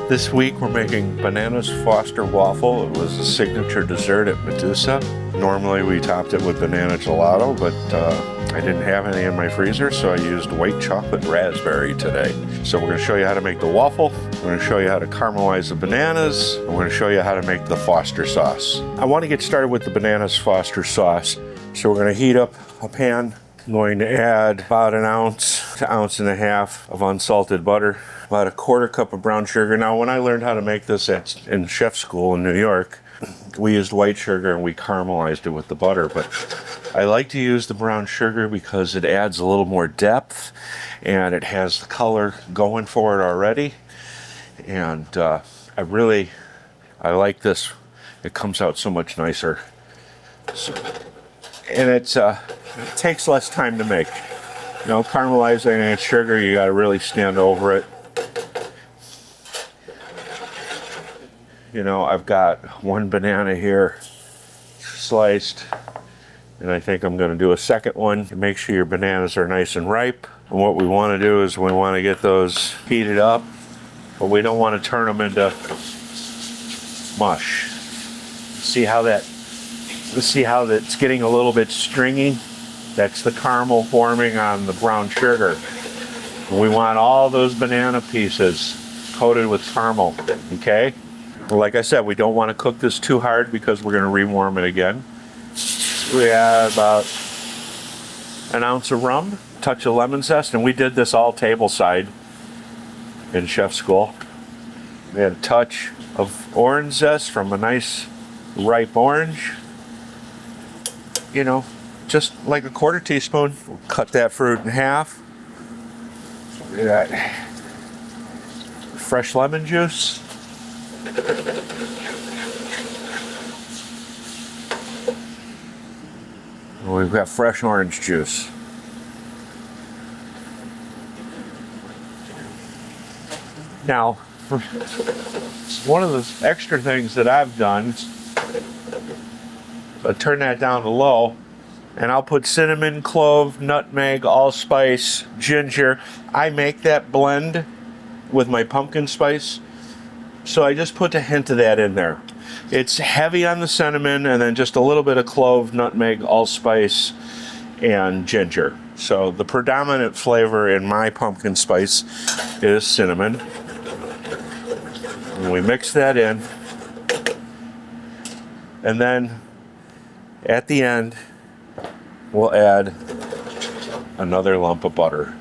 This week we're making Bananas Foster Waffle. It was a signature dessert at Medusa. Normally we topped it with banana gelato, but I didn't have any in my freezer, so I used white chocolate raspberry today. So we're going to show you how to make the waffle, we're going to show you how to caramelize the bananas, and we're going to show you how to make the Foster sauce. I want to get started with the Bananas Foster sauce. So we're going to heat up a pan. I'm going to add about an ounce to ounce and a half of unsalted butter, about a quarter cup of brown sugar. Now, when I learned how to make this in chef school in New York, we used white sugar and we caramelized it with the butter, but I like to use the brown sugar because it adds a little more depth and it has the color going for it already. And I like this. It comes out so much nicer. And it takes less time to make. You know, caramelizing and sugar, you gotta really stand over it. You know, I've got one banana here sliced, and I think I'm gonna do a second one. Make sure your bananas are nice and ripe. And what we wanna do is we wanna get those heated up, but we don't wanna turn them into mush. See how that's getting a little bit stringy? That's the caramel forming on the brown sugar. And we want all those banana pieces coated with caramel, okay? Well, like I said, we don't want to cook this too hard because we're going to rewarm it again. We add about an ounce of rum, a touch of lemon zest, and we did this all tableside in chef school. We had a touch of orange zest from a nice ripe orange. You know, just like a quarter teaspoon. We'll cut that fruit in half. We got fresh lemon juice. We've got fresh orange juice. Now, one of the extra things that I've done, I turn that down to low, and I'll put cinnamon, clove, nutmeg, allspice, ginger. I make that blend with my pumpkin spice, so I just put a hint of that in there. It's heavy on the cinnamon, and then just a little bit of clove, nutmeg, allspice, and ginger. So the predominant flavor in my pumpkin spice is cinnamon. And we mix that in, and then at the end, we'll add another lump of butter.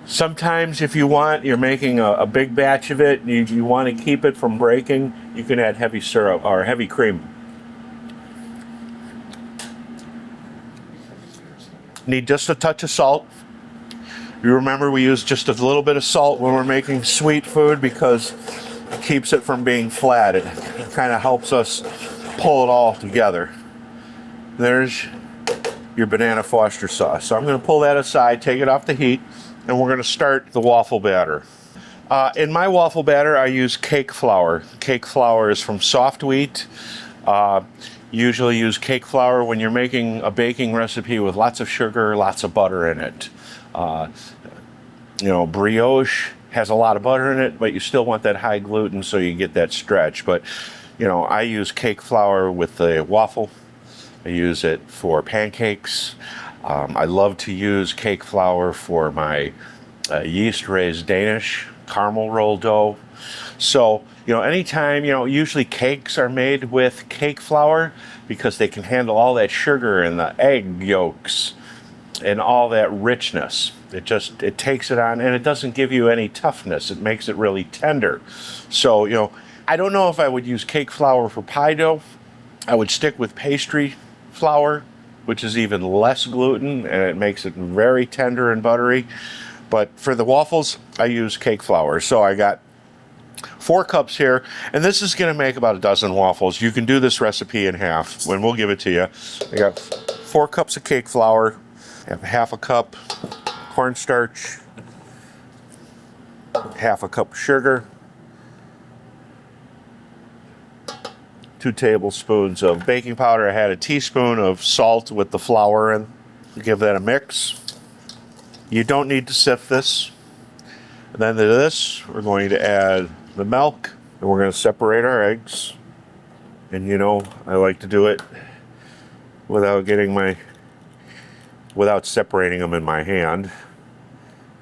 Sometimes if you want, you're making a big batch of it, and you want to keep it from breaking, you can add heavy syrup or heavy cream. Need just a touch of salt. You remember we use just a little bit of salt when we're making sweet food because it keeps it from being flat. It kind of helps us pull it all together. There's your Banana Foster sauce. So I'm going to pull that aside, take it off the heat, and we're going to start the waffle batter. In my waffle batter, I use cake flour. Cake flour is from soft wheat. Usually use cake flour when you're making a baking recipe with lots of sugar, lots of butter in it. You know, brioche has a lot of butter in it, but you still want that high gluten so you get that stretch. But, you know, I use cake flour with the waffle. I use it for pancakes. I love to use cake flour for my yeast-raised Danish caramel roll dough. So, you know, anytime, you know, usually cakes are made with cake flour because they can handle all that sugar and the egg yolks and all that richness. It takes it on, and it doesn't give you any toughness. It makes it really tender. So, you know, I don't know if I would use cake flour for pie dough. I would stick with pastry flour, which is even less gluten, and it makes it very tender and buttery. But for the waffles, I use cake flour. So I got 4 cups here, and this is gonna make about a dozen waffles. You can do this recipe in half when we'll give it to you. I got 4 cups of cake flour, I have half a cup cornstarch, half a cup of sugar, 2 tablespoons of baking powder. I had a teaspoon of salt with the flour in. Give that a mix. You don't need to sift this. And then to this, we're going to add the milk, and we're going to separate our eggs. And you know, I like to do it without separating them in my hand.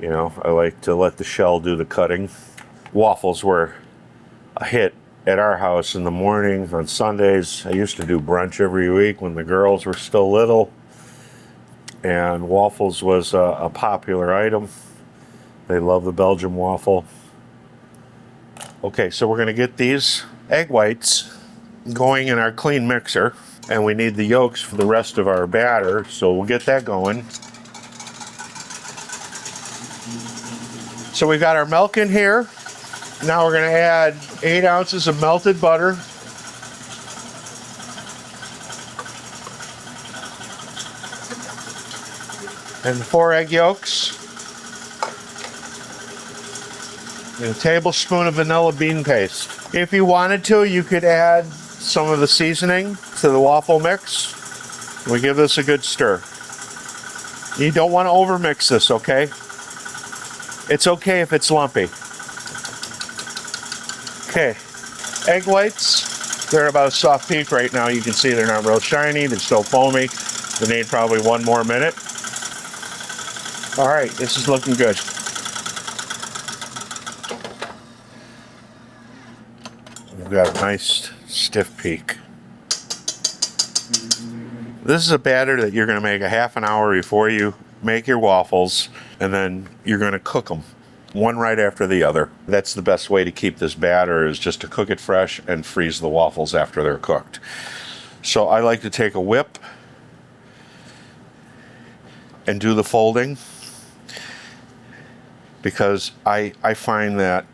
You know, I like to let the shell do the cutting. Waffles were a hit at our house in the morning on Sundays. I used to do brunch every week when the girls were still little, and waffles was a popular item. They love the Belgian waffle. Okay, so we're going to get these egg whites going in our clean mixer, and we need the yolks for the rest of our batter, so we'll get that going. So we've got our milk in here. Now we're going to add 8 ounces of melted butter. And 4 egg yolks. And a tablespoon of vanilla bean paste. If you wanted to, you could add some of the seasoning to the waffle mix. We give this a good stir. You don't want to overmix this, okay? It's okay if it's lumpy. Okay, egg whites, they're about a soft peak right now. You can see they're not real shiny, they're still foamy. They need probably 1 more minute. All right, this is looking good. We've got a nice stiff peak. This is a batter that you're going to make a half an hour before you make your waffles, and then you're going to cook them one right after the other. That's the best way to keep this batter, is just to cook it fresh and freeze the waffles after they're cooked. So I like to take a whip and do the folding, because I find that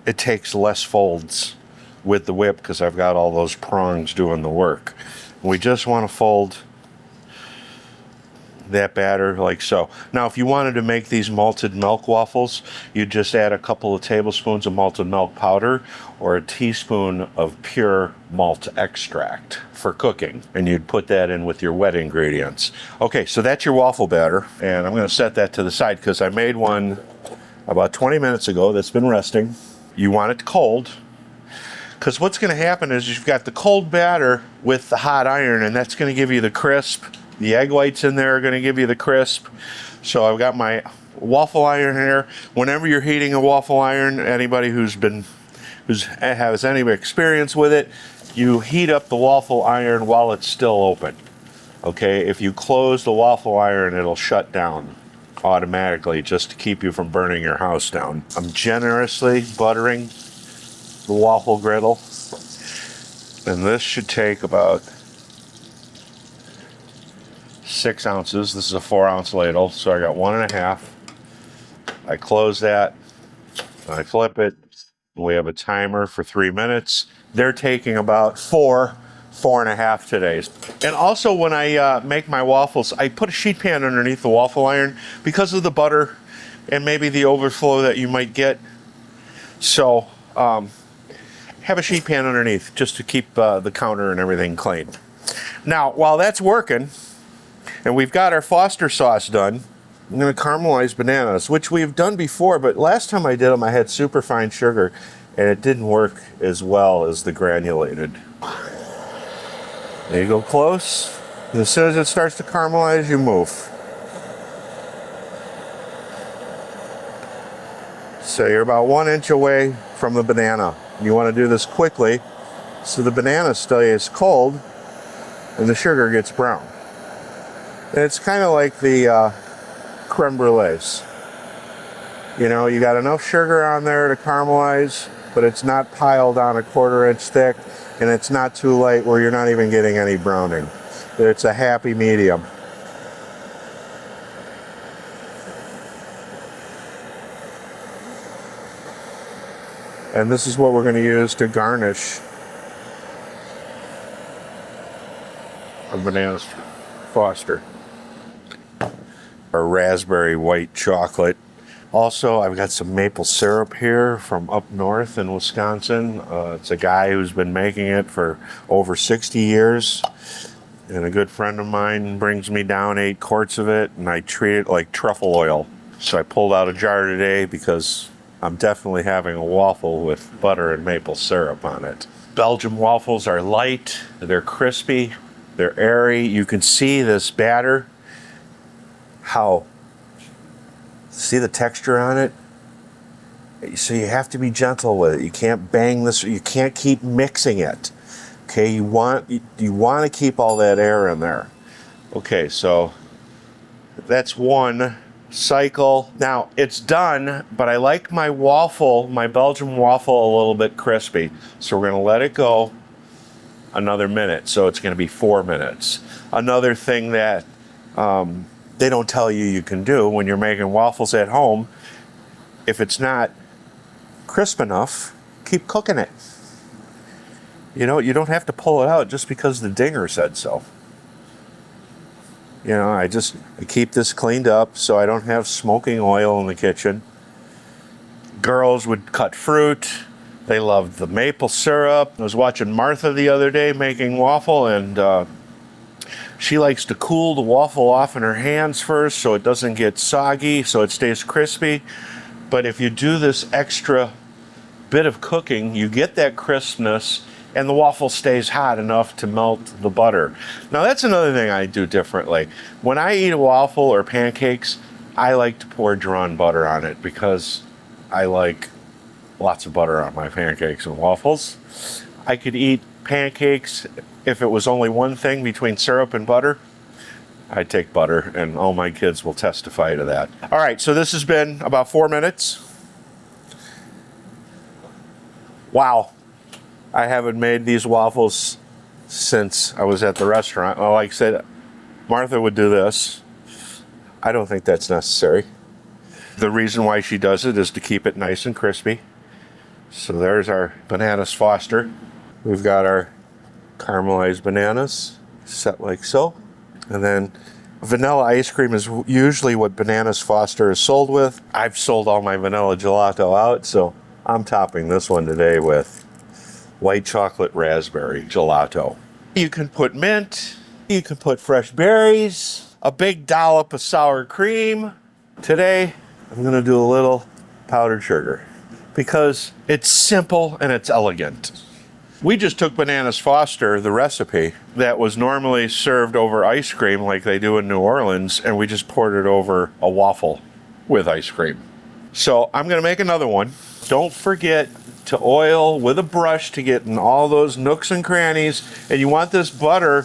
it takes less folds with the whip because I've got all those prongs doing the work. We just want to fold that batter like so. Now, if you wanted to make these malted milk waffles, you'd just add a couple of tablespoons of malted milk powder or a teaspoon of pure malt extract for cooking, and you'd put that in with your wet ingredients. Okay, so that's your waffle batter, and I'm going to set that to the side because I made one about 20 minutes ago that's been resting. You want it cold, because what's going to happen is you've got the cold batter with the hot iron, and that's going to give you the crisp. The egg whites in there are going to give you the crisp. So I've got my waffle iron here. Whenever you're heating a waffle iron, anybody who has any experience with it, you heat up the waffle iron while it's still open. Okay, if you close the waffle iron, it'll shut down automatically just to keep you from burning your house down. I'm generously buttering the waffle griddle, and this should take about 6 ounces. This is a 4-ounce ladle, so I got 1.5. I close that, I flip it. We have a timer for 3 minutes. They're taking about 4.5 today. And also, when I make my waffles, I put a sheet pan underneath the waffle iron because of the butter and maybe the overflow that you might get. So have a sheet pan underneath just to keep the counter and everything clean. Now, while that's working, and we've got our Foster sauce done, I'm going to caramelize bananas, which we've done before, but last time I did them, I had super fine sugar, and it didn't work as well as the granulated. There you go, close. And as soon as it starts to caramelize, you move. So you're about 1 inch away from the banana. You want to do this quickly so the banana stays cold and the sugar gets brown. And it's kind of like the creme brulees. You know, you got enough sugar on there to caramelize, but it's not piled on a 1/4 inch thick, and it's not too light where you're not even getting any browning. It's a happy medium. And this is what we're going to use to garnish our bananas Foster. Or raspberry white chocolate. Also, I've got some maple syrup here from up north in Wisconsin. It's a guy who's been making it for over 60 years. And a good friend of mine brings me down 8 quarts of it, and I treat it like truffle oil. So I pulled out a jar today because I'm definitely having a waffle with butter and maple syrup on it. Belgian waffles are light, they're crispy, they're airy. You can see this batter, see the texture on it? So you have to be gentle with it. You can't bang this, you can't keep mixing it. Okay, you want to keep all that air in there. Okay, so that's one cycle. Now it's done, but I like my waffle, my Belgian waffle, a little bit crispy. So we're gonna let it go another minute. So it's gonna be 4 minutes. Another thing that they don't tell you can do when you're making waffles at home, if it's not crisp enough, keep cooking it. You know, you don't have to pull it out just because the dinger said so. You know, I keep this cleaned up so I don't have smoking oil in the kitchen. Girls would cut fruit. They loved the maple syrup. I was watching Martha the other day making waffle, and she likes to cool the waffle off in her hands first so it doesn't get soggy, so it stays crispy. But if you do this extra bit of cooking, you get that crispness, and the waffle stays hot enough to melt the butter. Now that's another thing I do differently. When I eat a waffle or pancakes, I like to pour drawn butter on it because I like lots of butter on my pancakes and waffles. I could eat pancakes if it was only one thing between syrup and butter. I'd take butter, and all my kids will testify to that. All right, so this has been about 4 minutes. Wow. I haven't made these waffles since I was at the restaurant. Well, like I said, Martha would do this. I don't think that's necessary. The reason why she does it is to keep it nice and crispy. So there's our Bananas Foster. We've got our caramelized bananas set like so. And then vanilla ice cream is usually what Bananas Foster is sold with. I've sold all my vanilla gelato out, so I'm topping this one today with white chocolate raspberry gelato. You can put mint, you can put fresh berries, a big dollop of sour cream. Today, I'm gonna do a little powdered sugar because it's simple and it's elegant. We just took Bananas Foster, the recipe that was normally served over ice cream like they do in New Orleans, and we just poured it over a waffle with ice cream. So I'm gonna make another one. Don't forget to oil with a brush to get in all those nooks and crannies, and you want this butter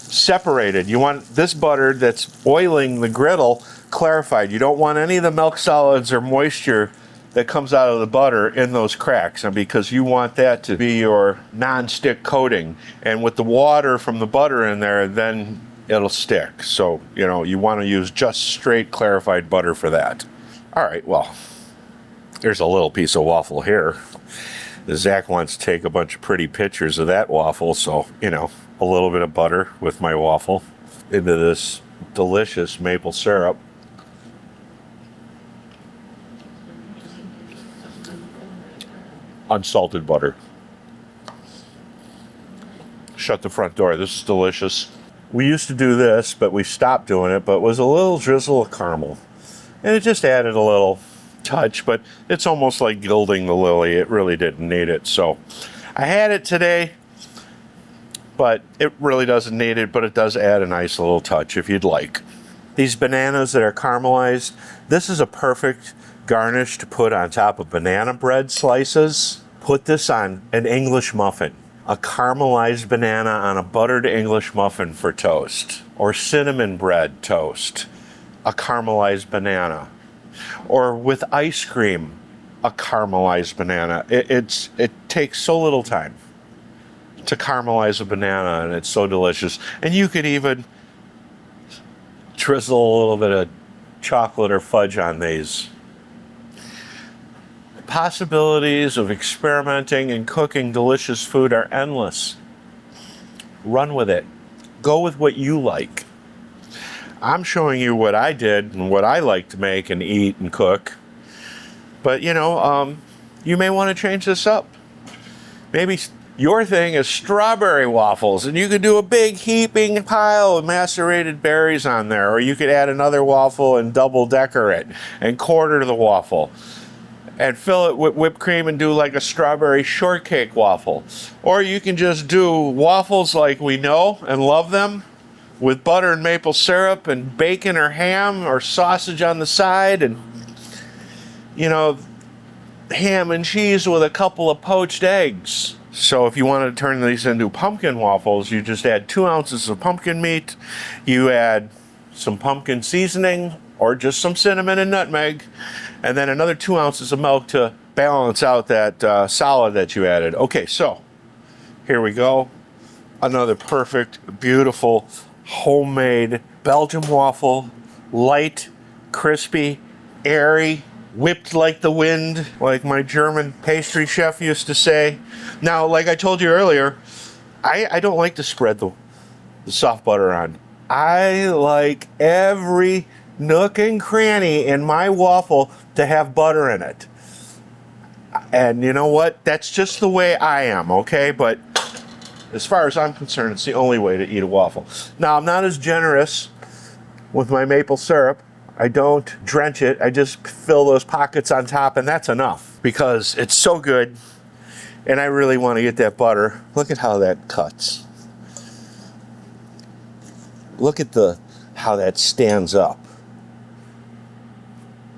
separated. You want this butter that's oiling the griddle clarified. You don't want any of the milk solids or moisture that comes out of the butter in those cracks, and because you want that to be your non-stick coating, and with the water from the butter in there, then it'll stick. So, you know, you want to use just straight clarified butter for that. All right, well, there's a little piece of waffle here. Zach wants to take a bunch of pretty pictures of that waffle, so, you know, a little bit of butter with my waffle into this delicious maple syrup. Unsalted butter. Shut the front door. This is delicious. We used to do this, but we stopped doing it, but it was a little drizzle of caramel. And it just added a little touch, but it's almost like gilding the lily. It really didn't need it. So I had it today, but it really doesn't need it, but it does add a nice little touch if you'd like. These bananas that are caramelized, this is a perfect garnish to put on top of banana bread slices. Put this on an English muffin. A caramelized banana on a buttered English muffin for toast. Or cinnamon bread toast. A caramelized banana. Or with ice cream, a caramelized banana. It takes so little time to caramelize a banana, and it's so delicious. And you could even drizzle a little bit of chocolate or fudge on these. Possibilities of experimenting and cooking delicious food are endless. Run with it. Go with what you like. I'm showing you what I did and what I like to make and eat and cook. But, you know, you may want to change this up. Maybe Your thing is strawberry waffles, and you could do a big heaping pile of macerated berries on there, or you could add another waffle and double decker it and quarter the waffle and fill it with whipped cream and do like a strawberry shortcake waffle. Or you can just do waffles like we know and love them, with butter and maple syrup and bacon or ham or sausage on the side, and, you know, ham and cheese with a couple of poached eggs. So if you want to turn these into pumpkin waffles, you just add 2 ounces of pumpkin meat, you add some pumpkin seasoning or just some cinnamon and nutmeg, and then another 2 ounces of milk to balance out that solid that you added. Okay, so here we go. Another perfect, beautiful, homemade Belgian waffle, light, crispy, airy, whipped like the wind, like my German pastry chef used to say. Now, like I told you earlier, I don't like to spread the soft butter on. I like every nook and cranny in my waffle to have butter in it. And you know what? That's just the way I am, okay? But as far as I'm concerned, it's the only way to eat a waffle. Now, I'm not as generous with my maple syrup. I don't drench it. I just fill those pockets on top, and that's enough because it's so good. And I really want to get that butter. Look at how that cuts. Look at how that stands up.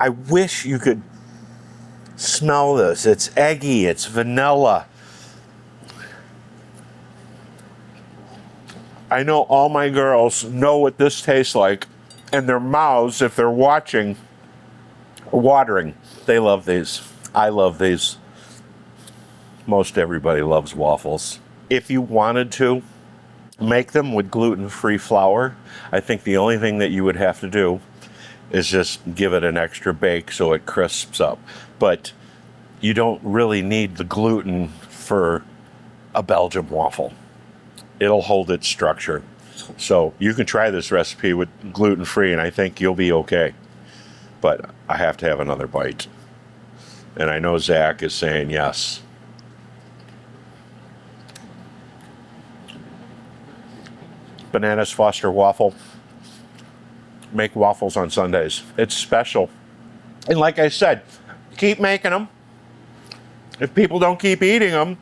I wish you could smell this. It's eggy, it's vanilla. I know all my girls know what this tastes like, and their mouths, if they're watching, are watering. They love these. I love these. Most everybody loves waffles. If you wanted to make them with gluten-free flour, I think the only thing that you would have to do is just give it an extra bake so it crisps up. But you don't really need the gluten for a Belgian waffle. It'll hold its structure. So you can try this recipe with gluten-free, and I think you'll be okay. But I have to have another bite. And I know Zach is saying yes. Bananas Foster waffle. Make waffles on Sundays. It's special. And like I said, keep making them. If people don't keep eating them,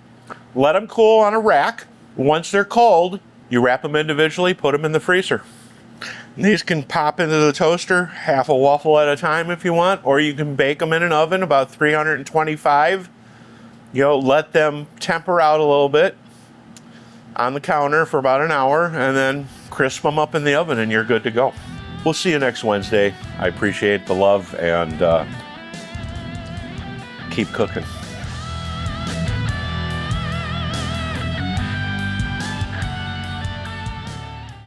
let them cool on a rack. Once they're cold, you wrap them individually, put them in the freezer. These can pop into the toaster, half a waffle at a time if you want, or you can bake them in an oven about 325. Let them temper out a little bit on the counter for about an hour, and then crisp them up in the oven, and you're good to go. We'll see you next Wednesday. I appreciate the love, and keep cooking.